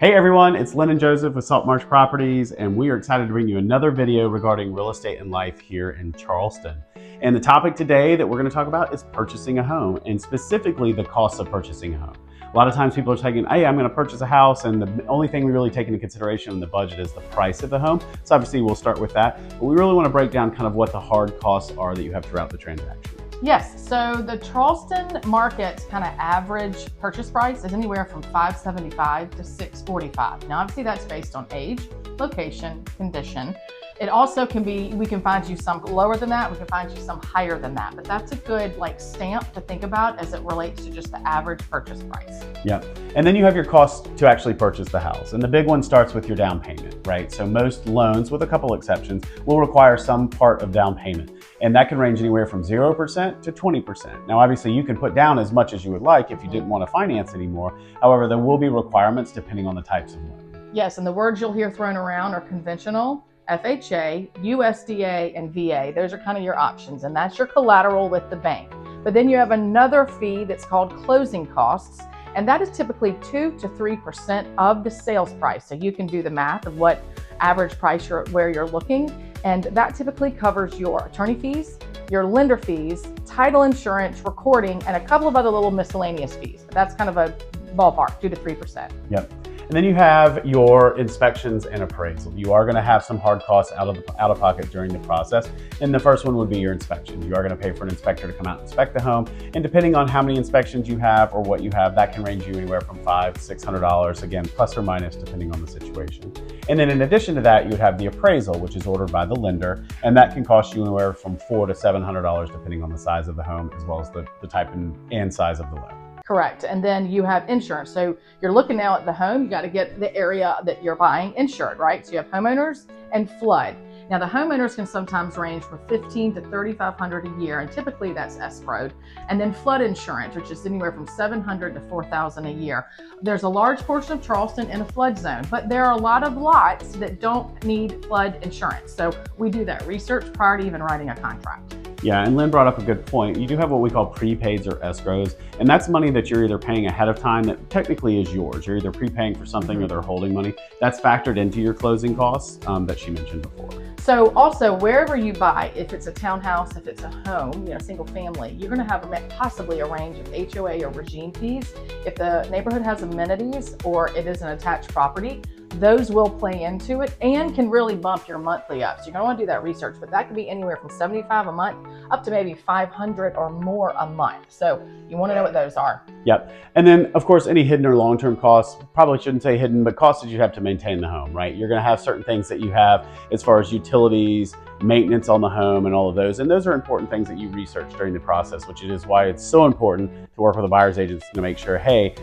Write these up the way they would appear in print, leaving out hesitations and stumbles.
Hey everyone, it's Lynn and Joseph with Salt Marsh Properties, and we are excited to bring you another video regarding real estate and life here in Charleston. And the topic today that we're going to talk about is purchasing a home, and specifically the cost of purchasing a home. A lot of times people are thinking, hey, I'm going to purchase a house, and the only thing we really take into consideration in the budget is the price of the home. So obviously we'll start with that, but we really want to break down kind of what the hard costs are that you have throughout the transaction. Yes, so the Charleston market kind of average purchase price is anywhere from $575 to $645. Now obviously that's based on age, location, condition. It also can be, we can find you some lower than that, we can find you some higher than that, but that's a good stamp to think about as it relates to just the average purchase price. Yeah, and then you have your cost to actually purchase the house. And the big one starts with your down payment, right? So most loans, with a couple exceptions, will require some part of down payment. And that can range anywhere from 0% to 20%. Now, obviously you can put down as much as you would like if you didn't want to finance anymore. However, there will be requirements depending on the types of loan. Yes, and the words you'll hear thrown around are conventional, FHA, USDA, and VA. Those are kind of your options, and that's your collateral with the bank. But then you have another fee that's called closing costs, and that is typically 2 to 3% of the sales price. So you can do the math of what average price where you're looking, and that typically covers your attorney fees, your lender fees, title insurance, recording, and a couple of other little miscellaneous fees. But that's kind of a ballpark, 2 to 3%. Yep. And then you have your inspections and appraisal. You are going to have some hard costs out of pocket during the process. And the first one would be your inspection. You are going to pay for an inspector to come out and inspect the home. And depending on how many inspections you have or what you have, that can range you anywhere from $500 to $600, again, plus or minus depending on the situation. And then in addition to that, you would have the appraisal, which is ordered by the lender. And that can cost you anywhere from $400 to $700 depending on the size of the home, as well as the type and size of the loan. Correct. And then you have insurance. So you're looking now at the home, you got to get the area that you're buying insured, right? So you have homeowners and flood. Now the homeowners can sometimes range from $1,500 to $3,500 a year, and typically that's escrowed. And then flood insurance, which is anywhere from $700 to $4,000 a year. There's a large portion of Charleston in a flood zone, but there are a lot of lots that don't need flood insurance. So we do that research prior to even writing a contract. Yeah, and Lynn brought up a good point. You do have what we call prepaids or escrows, and that's money that you're either paying ahead of time that technically is yours. You're either prepaying for something or they're holding money. That's factored into your closing costs that she mentioned before. So also, wherever you buy, if it's a townhouse, if it's a home, single family, you're going to have possibly a range of HOA or regime fees. If the neighborhood has amenities or it is an attached property, those will play into it and can really bump your monthly up. So you're going to want to do that research, but that could be anywhere from $75 a month up to maybe $500 or more a month. So you want to know what those are. Yep. And then of course, any hidden or long-term costs, probably shouldn't say hidden, but costs that you have to maintain the home, right? You're going to have certain things that you have as far as utilities, maintenance on the home, and all of those. And those are important things that you research during the process, which is why it's so important to work with a buyer's agent to make sure, hey,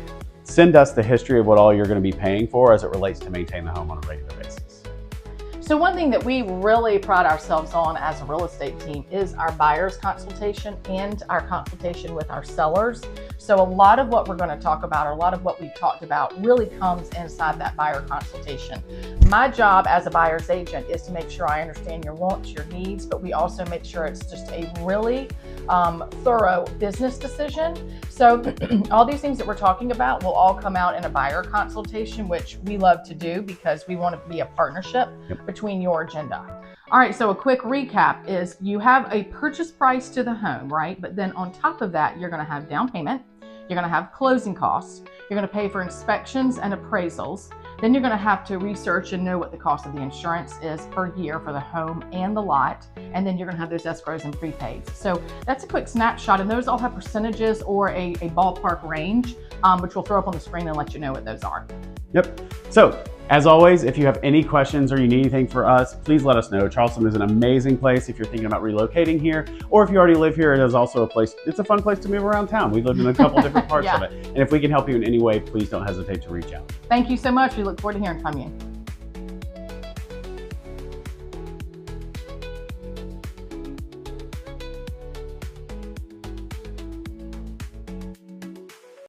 send us the history of what all you're going to be paying for as it relates to maintain the home on a regular basis. So one thing that we really pride ourselves on as a real estate team is our buyer's consultation and our consultation with our sellers. So a lot of what we're going to talk about, or a lot of what we've talked about, really comes inside that buyer consultation. My job as a buyer's agent is to make sure I understand your wants, your needs, but we also make sure it's just a really thorough business decision. So all these things that we're talking about will all come out in a buyer consultation, which we love to do because we want to be a partnership between your agenda. All right, so a quick recap is you have a purchase price to the home, right? But then on top of that, you're going to have down payment, you're going to have closing costs, you're going to pay for inspections and appraisals. Then you're going to have to research and know what the cost of the insurance is per year for the home and the lot. And then you're going to have those escrows and prepaids. So that's a quick snapshot, and those all have percentages or a ballpark range, which we'll throw up on the screen and let you know what those are. Yep. So as always, if you have any questions or you need anything for us, please let us know. Charleston is an amazing place if you're thinking about relocating here, or if you already live here, it is also a place, it's a fun place to move around town. We've lived in a couple different parts of it. And if we can help you in any way, please don't hesitate to reach out. Thank you so much. We look forward to hearing from you.